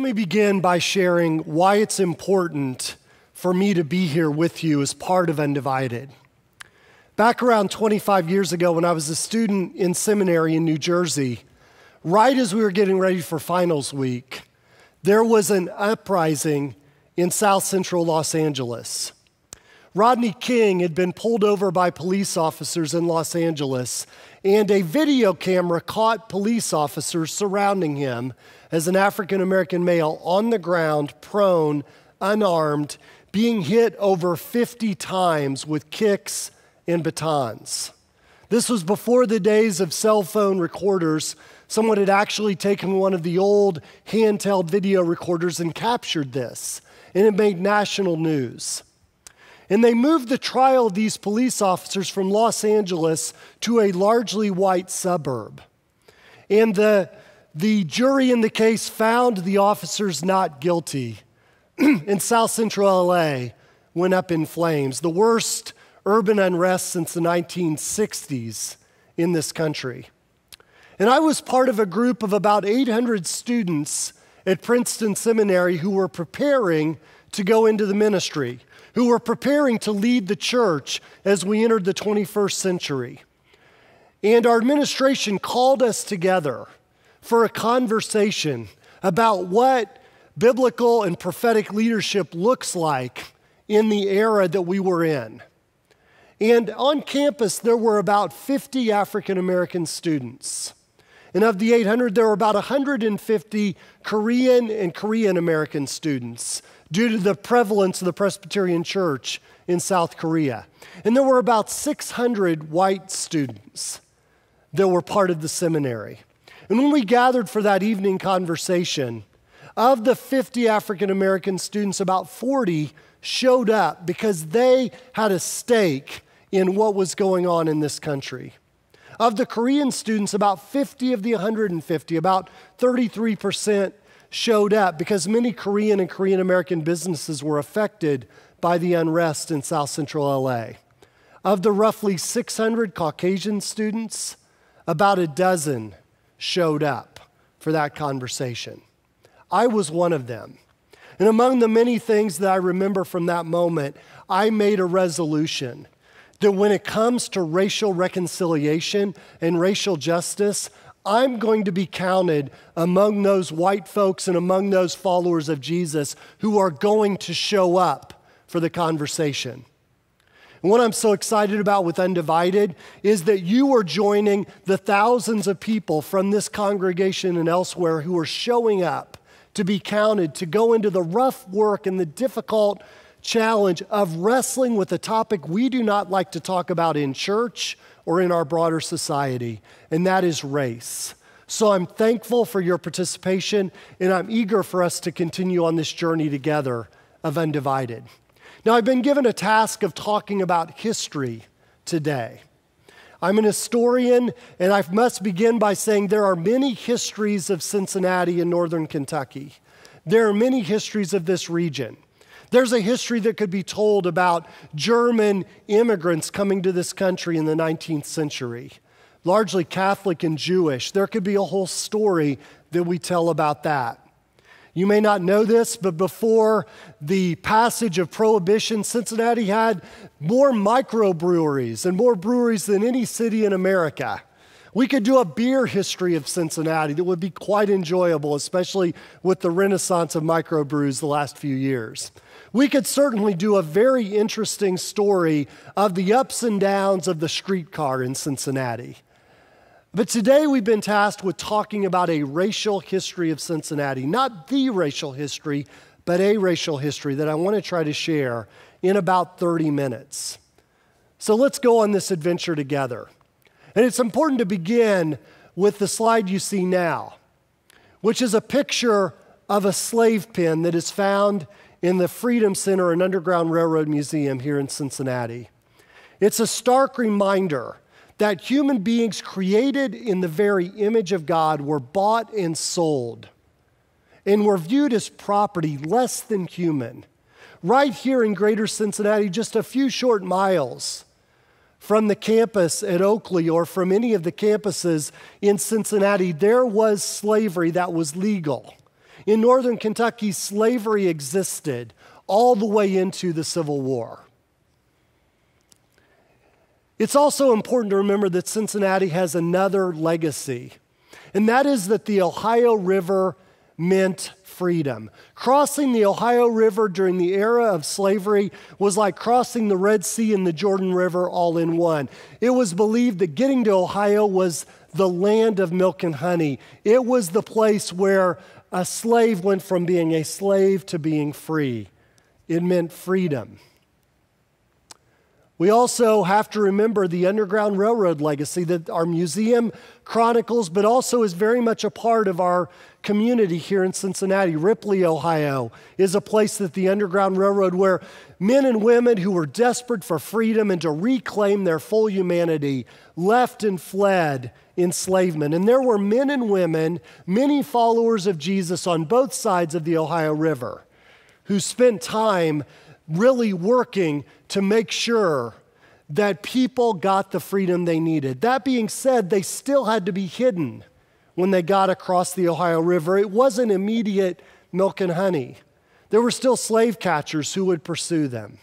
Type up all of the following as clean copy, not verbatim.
me begin by sharing why it's important for me to be here with you as part of Undivided. Back around 25 years ago when I was a student in seminary in New Jersey, right as we were getting ready for finals week, there was an uprising in South Central Los Angeles. Rodney King had been pulled over by police officers in Los Angeles, and a video camera caught police officers surrounding him as an African-American male on the ground, prone, unarmed, being hit over 50 times with kicks and batons. This was before the days of cell phone recorders. Someone had actually taken one of the old handheld video recorders and captured this, and it made national news. And they moved the trial of these police officers from Los Angeles to a largely white suburb. And the jury in the case found the officers not guilty. And South Central LA went up in flames, the worst urban unrest since the 1960s in this country. And I was part of a group of about 800 students at Princeton Seminary who were preparing to go into the ministry, who were preparing to lead the church as we entered the 21st century. And our administration called us together for a conversation about what biblical and prophetic leadership looks like in the era that we were in. And on campus, there were about 50 African American students. And of the 800, there were about 150 Korean and Korean American students due to the prevalence of the Presbyterian Church in South Korea. And there were about 600 white students that were part of the seminary. And when we gathered for that evening conversation, of the 50 African American students, about 40 showed up because they had a stake in what was going on in this country. Of the Korean students, about 50 of the 150, about 33% showed up because many Korean and Korean American businesses were affected by the unrest in South Central LA. Of the roughly 600 Caucasian students, about a dozen showed up for that conversation. I was one of them. And among the many things that I remember from that moment, I made a resolution that when it comes to racial reconciliation and racial justice, I'm going to be counted among those white folks and among those followers of Jesus who are going to show up for the conversation. And what I'm so excited about with Undivided is that you are joining the thousands of people from this congregation and elsewhere who are showing up to be counted, to go into the rough work and the difficult challenge of wrestling with a topic we do not like to talk about in church or in our broader society, and that is race. So I'm thankful for your participation, and I'm eager for us to continue on this journey together of Undivided. Now, I've been given a task of talking about history today. I'm an historian, and I must begin by saying there are many histories of Cincinnati and northern Kentucky. There are many histories of this region. There's a history that could be told about German immigrants coming to this country in the 19th century, largely Catholic and Jewish. There could be a whole story that we tell about that. You may not know this, but before the passage of Prohibition, Cincinnati had more microbreweries and more breweries than any city in America. We could do a beer history of Cincinnati that would be quite enjoyable, especially with the renaissance of microbrews the last few years. We could certainly do a very interesting story of the ups and downs of the streetcar in Cincinnati. But today we've been tasked with talking about a racial history of Cincinnati, not the racial history, but a racial history that I want to try to share in about 30 minutes. So let's go on this adventure together. And it's important to begin with the slide you see now, which is a picture of a slave pen that is found in the Freedom Center and Underground Railroad Museum here in Cincinnati. It's a stark reminder that human beings created in the very image of God were bought and sold and were viewed as property less than human. Right here in Greater Cincinnati, just a few short miles from the campus at Oakley or from any of the campuses in Cincinnati, there was slavery that was legal. In northern Kentucky, slavery existed all the way into the Civil War. It's also important to remember that Cincinnati has another legacy, and that is that the Ohio River meant freedom. Crossing the Ohio River during the era of slavery was like crossing the Red Sea and the Jordan River all in one. It was believed that getting to Ohio was the land of milk and honey. It was the place where a slave went from being a slave to being free. It meant freedom. We also have to remember the Underground Railroad legacy that our museum chronicles, but also is very much a part of our community here in Cincinnati. Ripley, Ohio, is a place that the Underground Railroad, where men and women who were desperate for freedom and to reclaim their full humanity, left and fled enslavement. And there were men and women, many followers of Jesus on both sides of the Ohio River, who spent time really working to make sure that people got the freedom they needed. That being said, they still had to be hidden when they got across the Ohio River. It wasn't immediate milk and honey. There were still slave catchers who would pursue them.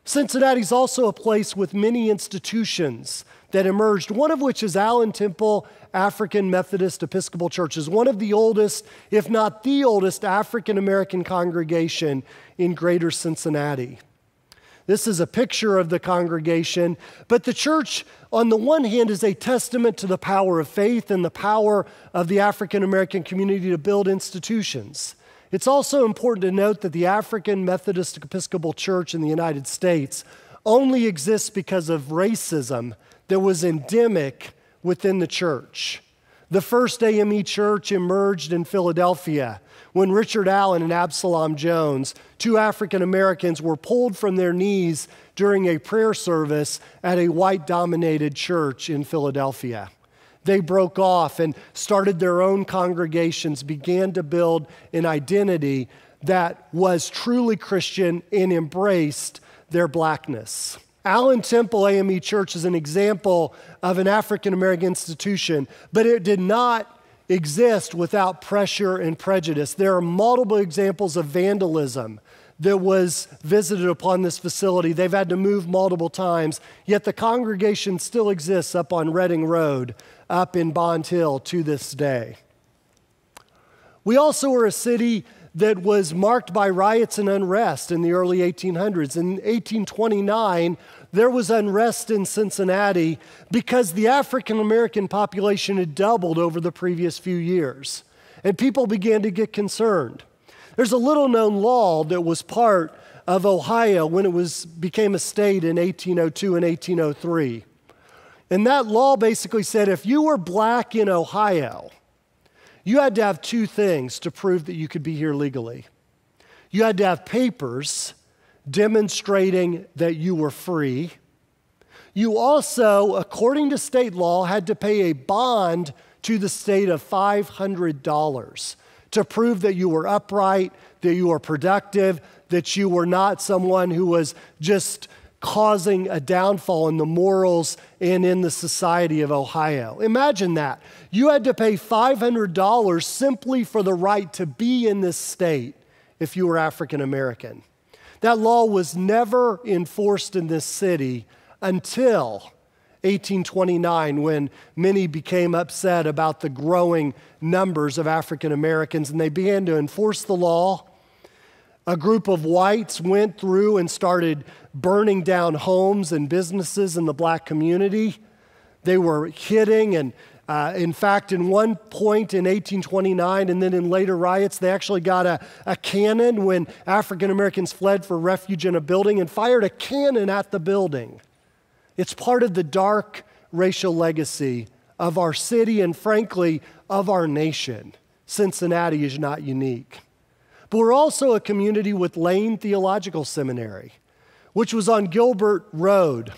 Cincinnati's also a place with many institutions that emerged, one of which is Allen Temple African Methodist Episcopal Church, is one of the oldest, if not the oldest, African American congregation in greater Cincinnati. This is a picture of the congregation, but the church, on the one hand, is a testament to the power of faith and the power of the African American community to build institutions. It's also important to note that the African Methodist Episcopal Church in the United States only exists because of racism that was endemic within the church. The first AME church emerged in Philadelphia when Richard Allen and Absalom Jones, two African Americans, were pulled from their knees during a prayer service at a white-dominated church in Philadelphia. They broke off and started their own congregations, began to build an identity that was truly Christian and embraced their blackness. Allen Temple AME Church is an example of an African American institution, but it did not exist without pressure and prejudice. There are multiple examples of vandalism that was visited upon this facility. They've had to move multiple times, yet the congregation still exists up on Reading Road, up in Bond Hill to this day. We also are a city that was marked by riots and unrest in the early 1800s. In 1829, there was unrest in Cincinnati because the African American population had doubled over the previous few years, and people began to get concerned. There's a little-known law that was part of Ohio when it became a state in 1802 and 1803. And that law basically said if you were black in Ohio, you had to have two things to prove that you could be here legally. You had to have papers demonstrating that you were free. You also, according to state law, had to pay a bond to the state of $500 to prove that you were upright, that you were productive, that you were not someone who was just causing a downfall in the morals and in the society of Ohio. Imagine that. You had to pay $500 simply for the right to be in this state if you were African American. That law was never enforced in this city until 1829, when many became upset about the growing numbers of African Americans, and they began to enforce the law. A group of whites went through and started burning down homes and businesses in the black community. They were hitting, and in fact, in one point in 1829 and then in later riots, they actually got a cannon when African Americans fled for refuge in a building and fired a cannon at the building. It's part of the dark racial legacy of our city and, frankly, of our nation. Cincinnati is not unique. But we're also a community with Lane Theological Seminary, which was on Gilbert Road,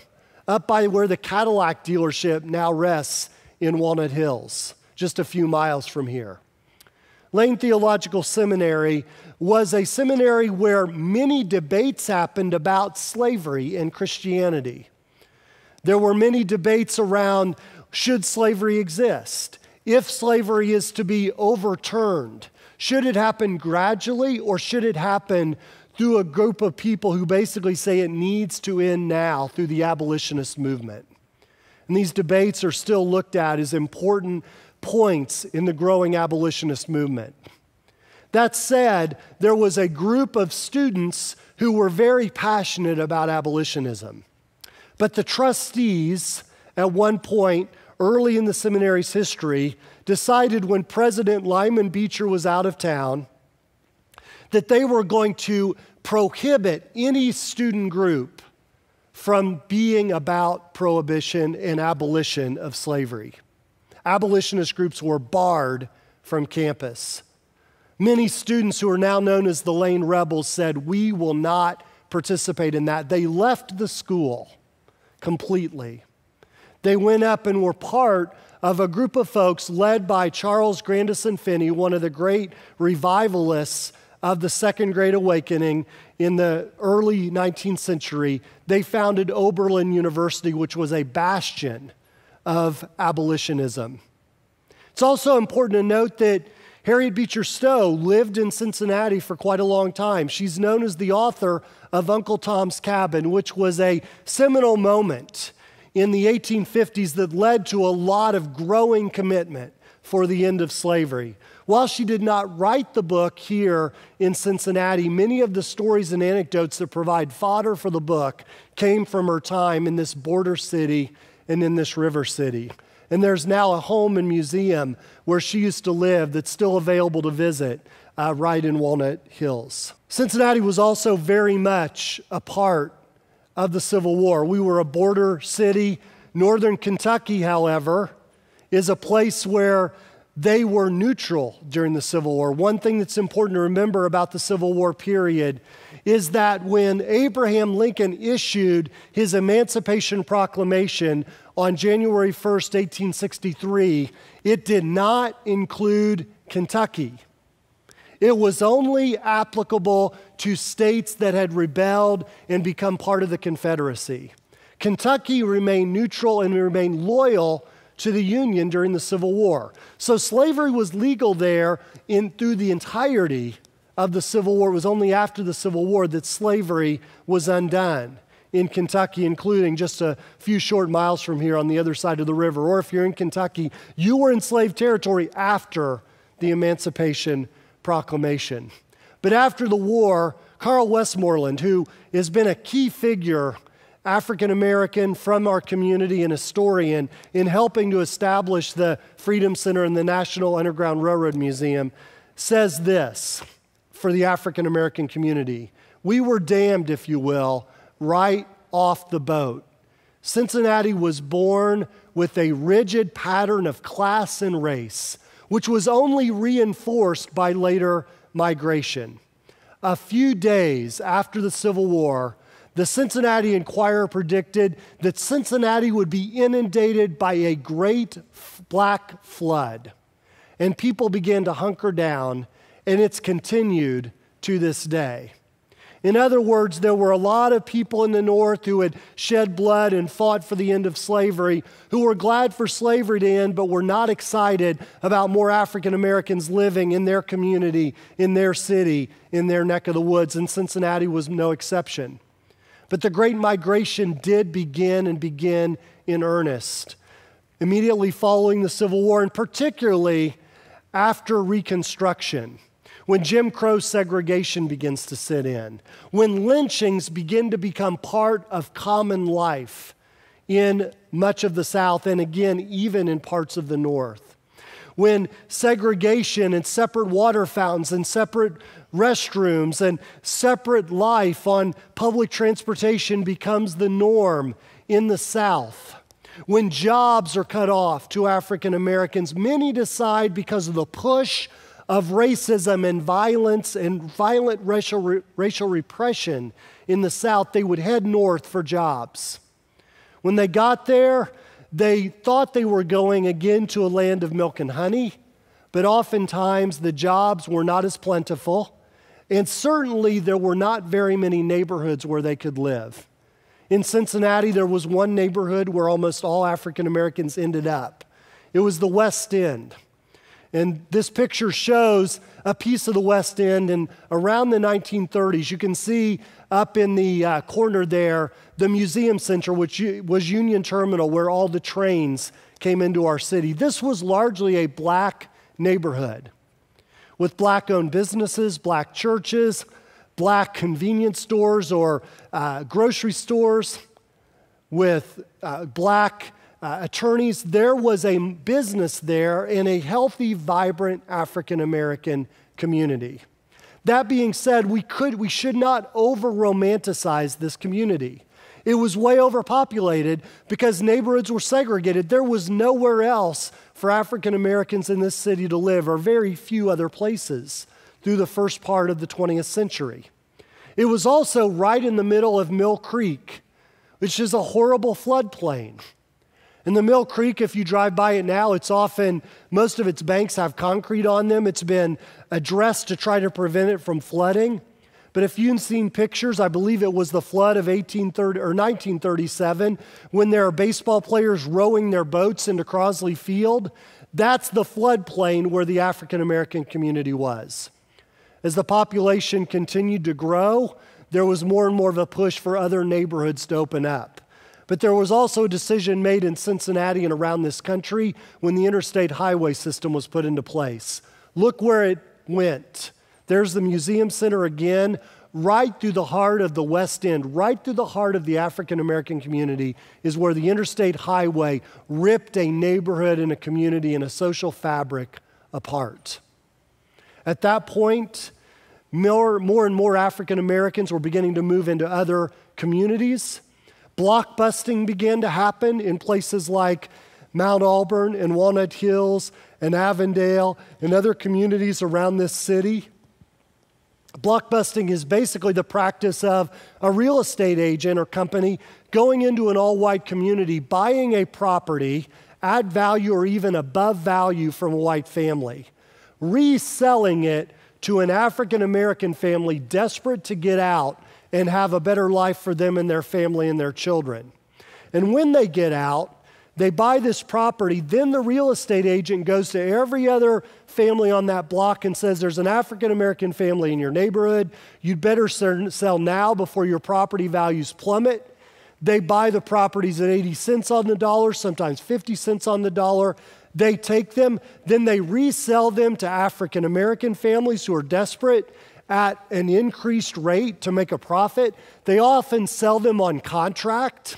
up by where the Cadillac dealership now rests in Walnut Hills, just a few miles from here. Lane Theological Seminary was a seminary where many debates happened about slavery and Christianity. There were many debates around, should slavery exist? If slavery is to be overturned, Should it happen gradually, or should it happen through a group of people who basically say it needs to end now through the abolitionist movement? And these debates are still looked at as important points in the growing abolitionist movement. That said, there was a group of students who were very passionate about abolitionism. But the trustees, at one point early in the seminary's history, decided when President Lyman Beecher was out of town that they were going to prohibit any student group from being about prohibition and abolition of slavery. Abolitionist groups were barred from campus. Many students who are now known as the Lane Rebels said, "We will not participate in that." They left the school completely. They went up and were part of a group of folks led by Charles Grandison Finney, one of the great revivalists of the Second Great Awakening in the early 19th century. They founded Oberlin University, which was a bastion of abolitionism. It's also important to note that Harriet Beecher Stowe lived in Cincinnati for quite a long time. She's known as the author of Uncle Tom's Cabin, which was a seminal moment in the 1850s that led to a lot of growing commitment for the end of slavery. While she did not write the book here in Cincinnati, many of the stories and anecdotes that provide fodder for the book came from her time in this border city and in this river city. And there's now a home and museum where she used to live that's still available to visit right in Walnut Hills. Cincinnati was also very much a part of the Civil War. We were a border city. Northern Kentucky, however, is a place where they were neutral during the Civil War. One thing that's important to remember about the Civil War period is that when Abraham Lincoln issued his Emancipation Proclamation on January 1st, 1863, it did not include Kentucky. It was only applicable to states that had rebelled and become part of the Confederacy. Kentucky remained neutral and remained loyal to the Union during the Civil War. So slavery was legal there through the entirety of the Civil War. It was only after the Civil War that slavery was undone in Kentucky, including just a few short miles from here on the other side of the river. Or if you're in Kentucky, you were in slave territory after the Emancipation Proclamation. But after the war, Carl Westmoreland, who has been a key figure, African-American from our community and historian, in helping to establish the Freedom Center and the National Underground Railroad Museum, says this for the African-American community: "We were damned, if you will, right off the boat. Cincinnati was born with a rigid pattern of class and race, which was only reinforced by later migration. A few days after the Civil War, the Cincinnati Enquirer predicted that Cincinnati would be inundated by a great black flood, and people began to hunker down, and it's continued to this day." In other words, there were a lot of people in the North who had shed blood and fought for the end of slavery, who were glad for slavery to end, but were not excited about more African Americans living in their community, in their city, in their neck of the woods, and Cincinnati was no exception. But the Great Migration did begin in earnest, immediately following the Civil War, and particularly after Reconstruction, when Jim Crow segregation begins to set in, when lynchings begin to become part of common life in much of the South, and again, even in parts of the North, when segregation and separate water fountains and separate restrooms and separate life on public transportation becomes the norm in the South, when jobs are cut off to African Americans, many decide, because of the push of racism and violence and violent racial repression in the South, they would head north for jobs. When they got there, they thought they were going again to a land of milk and honey, but oftentimes the jobs were not as plentiful, and certainly there were not very many neighborhoods where they could live. In Cincinnati, there was one neighborhood where almost all African Americans ended up. It was the West End. And this picture shows a piece of the West End and around the 1930s. You can see up in the corner there, the Museum Center, which was Union Terminal, where all the trains came into our city. This was largely a black neighborhood with black-owned businesses, black churches, black convenience stores or grocery stores with black attorneys. There was a business there in a healthy, vibrant African-American community. That being said, we should not over-romanticize this community. It was way overpopulated because neighborhoods were segregated. There was nowhere else for African Americans in this city to live, or very few other places through the first part of the 20th century. It was also right in the middle of Mill Creek, which is a horrible floodplain. And the Mill Creek, if you drive by it now, most of its banks have concrete on them. It's been addressed to try to prevent it from flooding. But if you've seen pictures, I believe it was the flood of 1937, when there are baseball players rowing their boats into Crosley Field. That's the floodplain where the African American community was. As the population continued to grow, there was more and more of a push for other neighborhoods to open up. But there was also a decision made in Cincinnati and around this country when the interstate highway system was put into place. Look where it went. There's the Museum Center again, right through the heart of the West End, right through the heart of the African American community is where the interstate highway ripped a neighborhood and a community and a social fabric apart. At that point, more and more African Americans were beginning to move into other communities. Blockbusting began to happen in places like Mount Auburn and Walnut Hills and Avondale and other communities around this city. Blockbusting is basically the practice of a real estate agent or company going into an all-white community, buying a property at value or even above value from a white family, reselling it to an African American family desperate to get out and have a better life for them and their family and their children. And when they get out, they buy this property, then the real estate agent goes to every other family on that block and says, there's an African American family in your neighborhood, you'd better sell now before your property values plummet. They buy the properties at 80 cents on the dollar, sometimes 50 cents on the dollar. They take them, then they resell them to African American families who are desperate at an increased rate to make a profit. They often sell them on contract,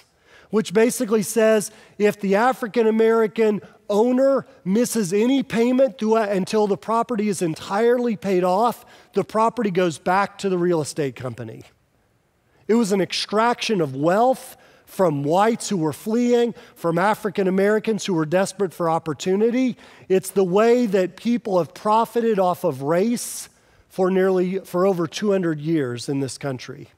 which basically says if the African American owner misses any payment until the property is entirely paid off, the property goes back to the real estate company. It was an extraction of wealth from whites who were fleeing, from African Americans who were desperate for opportunity. It's the way that people have profited off of race for over 200 years in this country.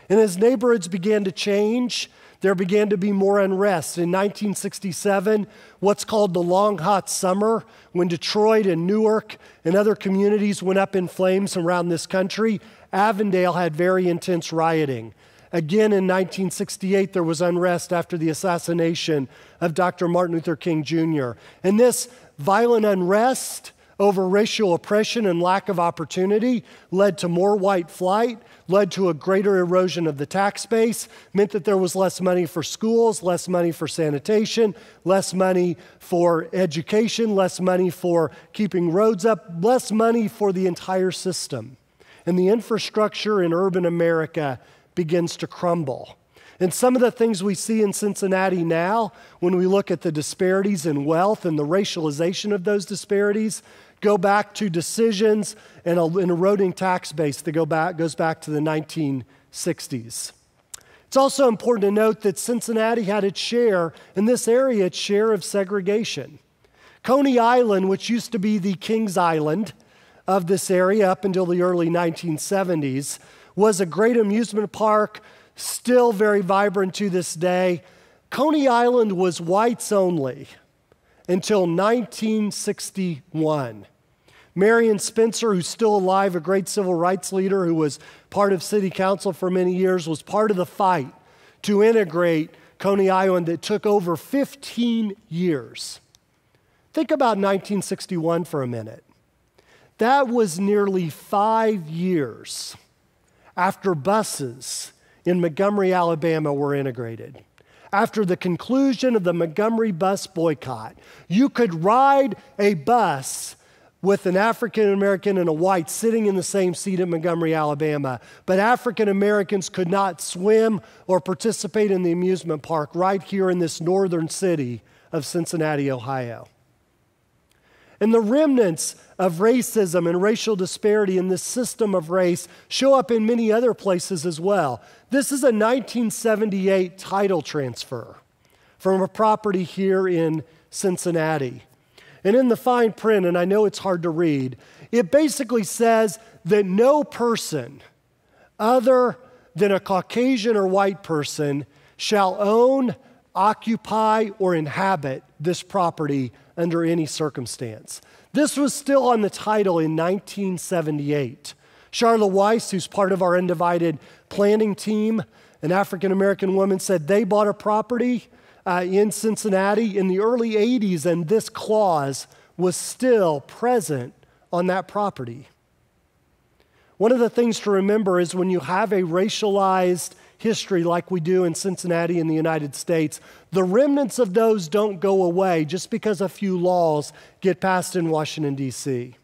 And as neighborhoods began to change, there began to be more unrest. In 1967, what's called the Long Hot Summer, when Detroit and Newark and other communities went up in flames around this country, Avondale had very intense rioting. Again, in 1968, there was unrest after the assassination of Dr. Martin Luther King Jr. And this violent unrest over racial oppression and lack of opportunity led to more white flight, led to a greater erosion of the tax base, meant that there was less money for schools, less money for sanitation, less money for education, less money for keeping roads up, less money for the entire system. And the infrastructure in urban America begins to crumble. And some of the things we see in Cincinnati now, when we look at the disparities in wealth and the racialization of those disparities, go back to decisions and an eroding tax base that goes back to the 1960s. It's also important to note that Cincinnati had its share, in this area, its share of segregation. Coney Island, which used to be the King's Island of this area up until the early 1970s, was a great amusement park, still very vibrant to this day. Coney Island was whites only until 1961. Marion Spencer, who's still alive, a great civil rights leader who was part of city council for many years, was part of the fight to integrate Coney Island that took over 15 years. think about 1961 for a minute. That was nearly 5 years after buses in Montgomery, Alabama were integrated. After the conclusion of the Montgomery bus boycott, you could ride a bus with an African American and a white sitting in the same seat at Montgomery, Alabama, but African Americans could not swim or participate in the amusement park right here in this northern city of Cincinnati, Ohio. And the remnants of racism and racial disparity in this system of race show up in many other places as well. This is a 1978 title transfer from a property here in Cincinnati. And in the fine print, and I know it's hard to read, it basically says that no person other than a Caucasian or white person shall own, occupy, or inhabit this property under any circumstance. This was still on the title in 1978. Charlotte Weiss, who's part of our Undivided planning team, an African-American woman, said they bought a property in Cincinnati in the early 80s, and this clause was still present on that property. One of the things to remember is when you have a racialized history like we do in Cincinnati in the United States, the remnants of those don't go away just because a few laws get passed in Washington, D.C.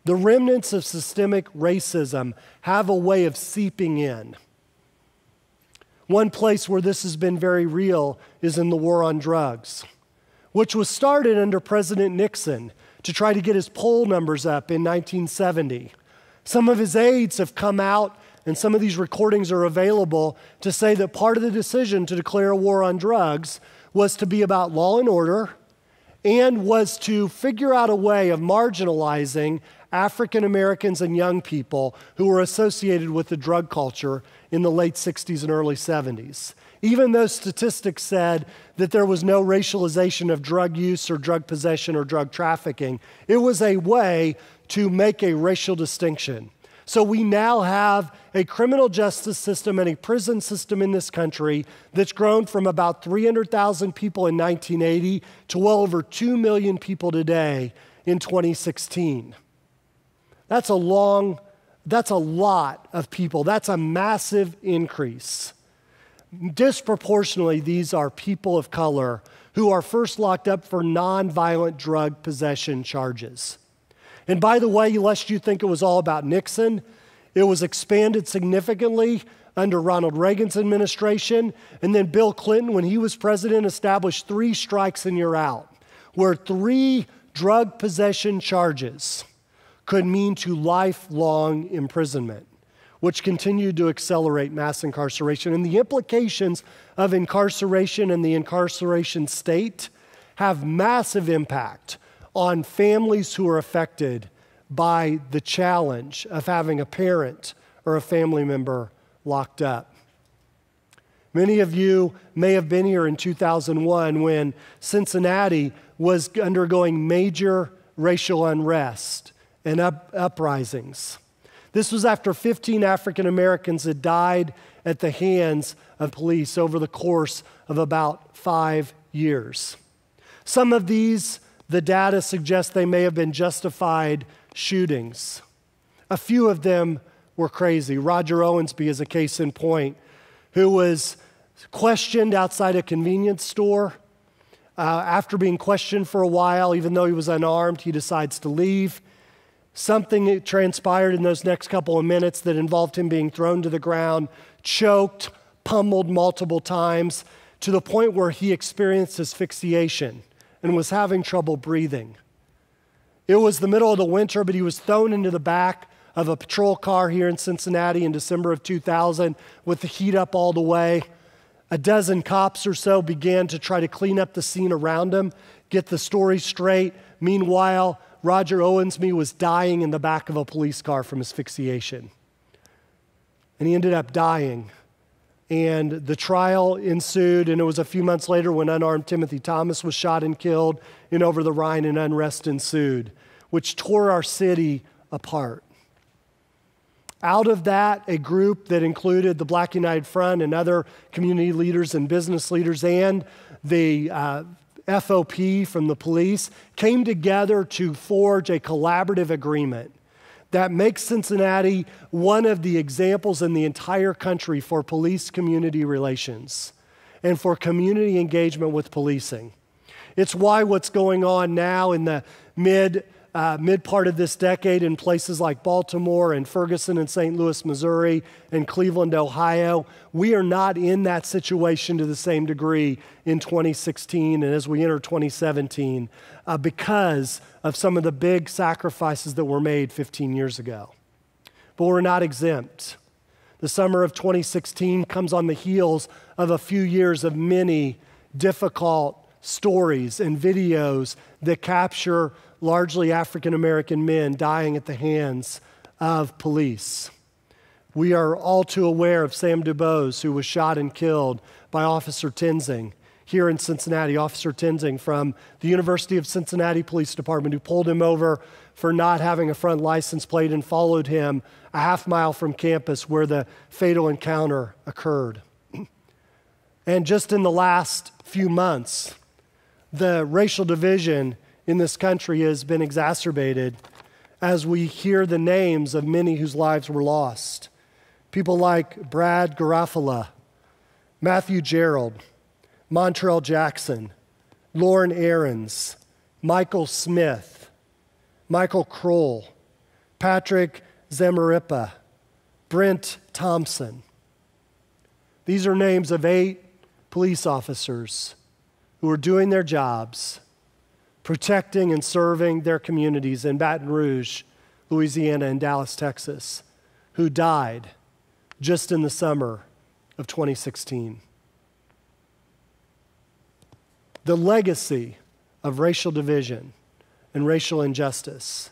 The remnants of systemic racism have a way of seeping in. One place where this has been very real is in the war on drugs, which was started under President Nixon to try to get his poll numbers up in 1970. Some of his aides have come out, and some of these recordings are available, to say that part of the decision to declare a war on drugs was to be about law and order and was to figure out a way of marginalizing African Americans and young people who were associated with the drug culture in the late 60s and early 70s. Even though statistics said that there was no racialization of drug use or drug possession or drug trafficking, it was a way to make a racial distinction. So we now have a criminal justice system and a prison system in this country that's grown from about 300,000 people in 1980 to well over 2 million people today in 2016. That's a lot of people. That's a massive increase. Disproportionately, these are people of color who are first locked up for nonviolent drug possession charges. And by the way, lest you think it was all about Nixon, it was expanded significantly under Ronald Reagan's administration. And then Bill Clinton, when he was president, established 3 strikes and you're out, where 3 drug possession charges could mean to lifelong imprisonment, which continued to accelerate mass incarceration. And the implications of incarceration and the incarceration state have massive impact on families who are affected by the challenge of having a parent or a family member locked up. Many of you may have been here in 2001 when Cincinnati was undergoing major racial unrest and uprisings. This was after 15 African Americans had died at the hands of police over the course of about 5 years. Some of these, the data suggests they may have been justified shootings. A few of them were crazy. Roger Owensby is a case in point, who was questioned outside a convenience store. After being questioned for a while, even though he was unarmed, he decides to leave. Something transpired in those next couple of minutes that involved him being thrown to the ground, choked, pummeled multiple times, to the point where he experienced asphyxiation and was having trouble breathing. It was the middle of the winter, but he was thrown into the back of a patrol car here in Cincinnati in December of 2000 with the heat up all the way. A dozen cops or so began to try to clean up the scene around him, get the story straight. Meanwhile, Roger Owensby was dying in the back of a police car from asphyxiation. And he ended up dying. And the trial ensued, and it was a few months later when unarmed Timothy Thomas was shot and killed, and over the Rhine and unrest ensued, which tore our city apart. Out of that, a group that included the Black United Front and other community leaders and business leaders and the FOP from the police, came together to forge a collaborative agreement that makes Cincinnati one of the examples in the entire country for police-community relations and for community engagement with policing. It's why what's going on now in the mid part of this decade in places like Baltimore and Ferguson and St. Louis, Missouri, and Cleveland, Ohio, we are not in that situation to the same degree in 2016 and as we enter 2017 because of some of the big sacrifices that were made 15 years ago. But we're not exempt. The summer of 2016 comes on the heels of a few years of many difficult stories and videos that capture largely African-American men dying at the hands of police. We are all too aware of Sam DuBose, who was shot and killed by Officer Tenzing here in Cincinnati, Officer Tenzing from the University of Cincinnati Police Department, who pulled him over for not having a front license plate and followed him a half mile from campus where the fatal encounter occurred. And just in the last few months, the racial division in this country has been exacerbated as we hear the names of many whose lives were lost. People like Brad Garofalo, Matthew Gerald, Montrell Jackson, Lauren Aarons, Michael Smith, Michael Kroll, Patrick Zamaripa, Brent Thompson. These are names of 8 police officers who are doing their jobs, protecting and serving their communities in Baton Rouge, Louisiana, and Dallas, Texas, who died just in the summer of 2016. The legacy of racial division and racial injustice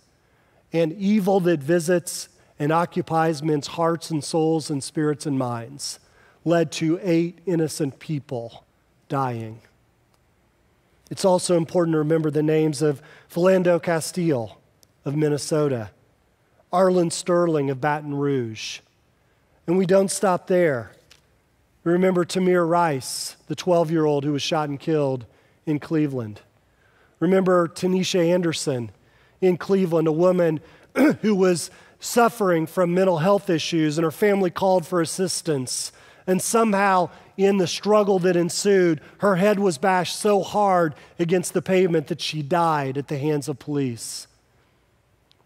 and evil that visits and occupies men's hearts and souls and spirits and minds led to 8 innocent people dying. It's also important to remember the names of Philando Castile of Minnesota, Arlen Sterling of Baton Rouge. And we don't stop there. We remember Tamir Rice, the 12-year-old who was shot and killed in Cleveland. Remember Tanisha Anderson in Cleveland, a woman who was suffering from mental health issues, and her family called for assistance. And somehow, in the struggle that ensued, her head was bashed so hard against the pavement that she died at the hands of police.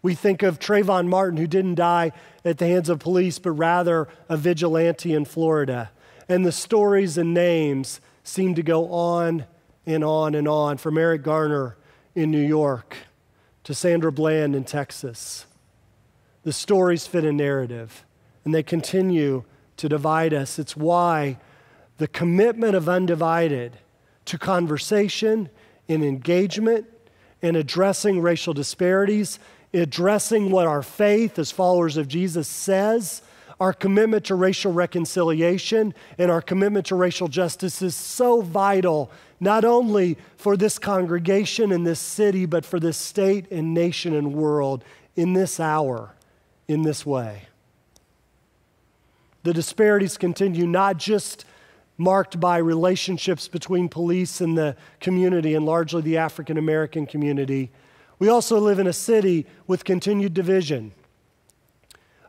We think of Trayvon Martin, who didn't die at the hands of police, but rather a vigilante in Florida. And the stories and names seem to go on and on and on, from Eric Garner in New York to Sandra Bland in Texas. The stories fit a narrative, and they continue to divide us. It's why the commitment of Undivided to conversation and engagement and addressing racial disparities, addressing what our faith as followers of Jesus says, our commitment to racial reconciliation and our commitment to racial justice is so vital, not only for this congregation and this city, but for this state and nation and world in this hour, in this way. The disparities continue, not just marked by relationships between police and the community, and largely the African American community. We also live in a city with continued division.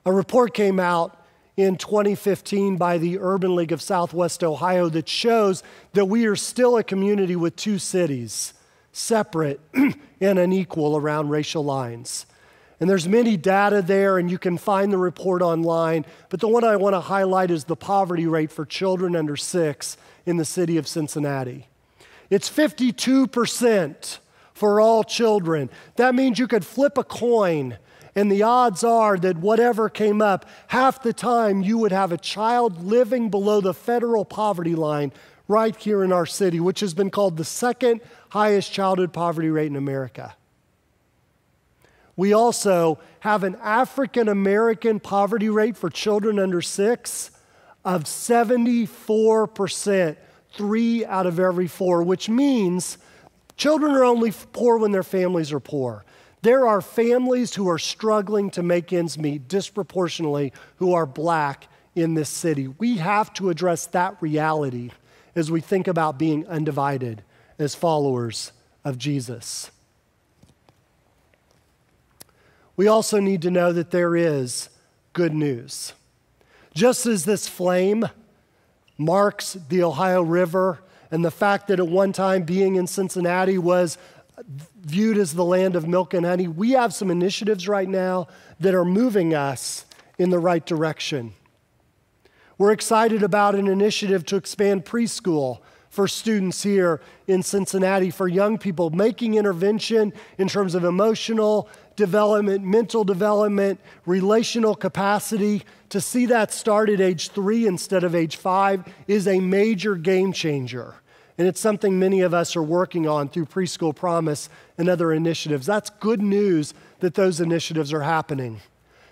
A report came out in 2015 by the Urban League of Southwest Ohio that shows that we are still a community with 2 cities, separate and unequal around racial lines. And there's many data there, and you can find the report online, but the one I want to highlight is the poverty rate for children under 6 in the city of Cincinnati. It's 52% for all children. That means you could flip a coin, and the odds are that whatever came up, half the time you would have a child living below the federal poverty line right here in our city, which has been called the second highest childhood poverty rate in America. We also have an African American poverty rate for children under 6 of 74%, 3 out of every 4, which means children are only poor when their families are poor. There are families who are struggling to make ends meet disproportionately who are black in this city. We have to address that reality as we think about being undivided as followers of Jesus. We also need to know that there is good news. Just as this flame marks the Ohio River and the fact that at one time being in Cincinnati was viewed as the land of milk and honey, we have some initiatives right now that are moving us in the right direction. We're excited about an initiative to expand preschool for students here in Cincinnati, for young people, making intervention in terms of emotional development, mental development, relational capacity. To see that start at age 3 instead of age 5 is a major game changer. And it's something many of us are working on through Preschool Promise and other initiatives. That's good news that those initiatives are happening.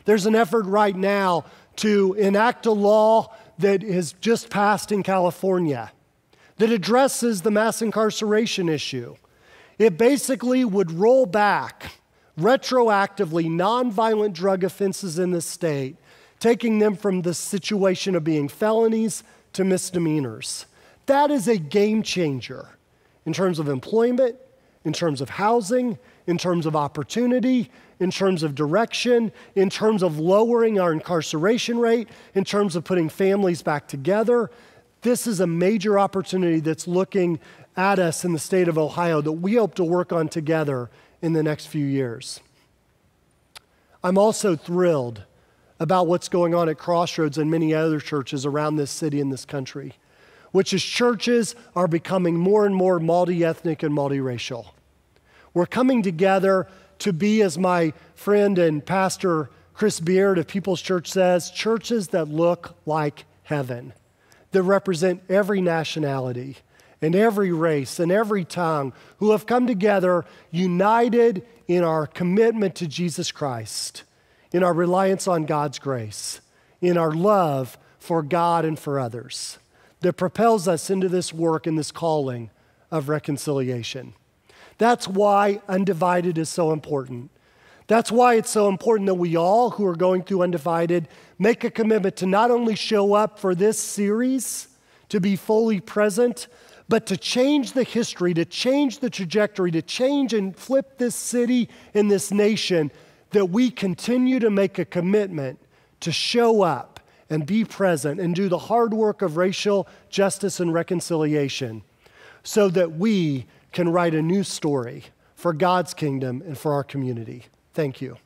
There's an effort right now to enact a law that has just passed in California that addresses the mass incarceration issue. It basically would roll back retroactively nonviolent drug offenses in the state, taking them from the situation of being felonies to misdemeanors. That is a game changer in terms of employment, in terms of housing, in terms of opportunity, in terms of direction, in terms of lowering our incarceration rate, in terms of putting families back together. This is a major opportunity that's looking at us in the state of Ohio that we hope to work on together in the next few years. I'm also thrilled about what's going on at Crossroads and many other churches around this city and this country, which is churches are becoming more and more multi-ethnic and multiracial. We're coming together to be, as my friend and pastor Chris Beard of People's Church says, churches that look like heaven, that represent every nationality and every race and every tongue, who have come together united in our commitment to Jesus Christ, in our reliance on God's grace, in our love for God and for others, that propels us into this work and this calling of reconciliation. That's why Undivided is so important. That's why it's so important that we all who are going through Undivided make a commitment to not only show up for this series, to be fully present, but to change the history, to change the trajectory, to change and flip this city and this nation, that we continue to make a commitment to show up and be present and do the hard work of racial justice and reconciliation so that we can write a new story for God's kingdom and for our community. Thank you.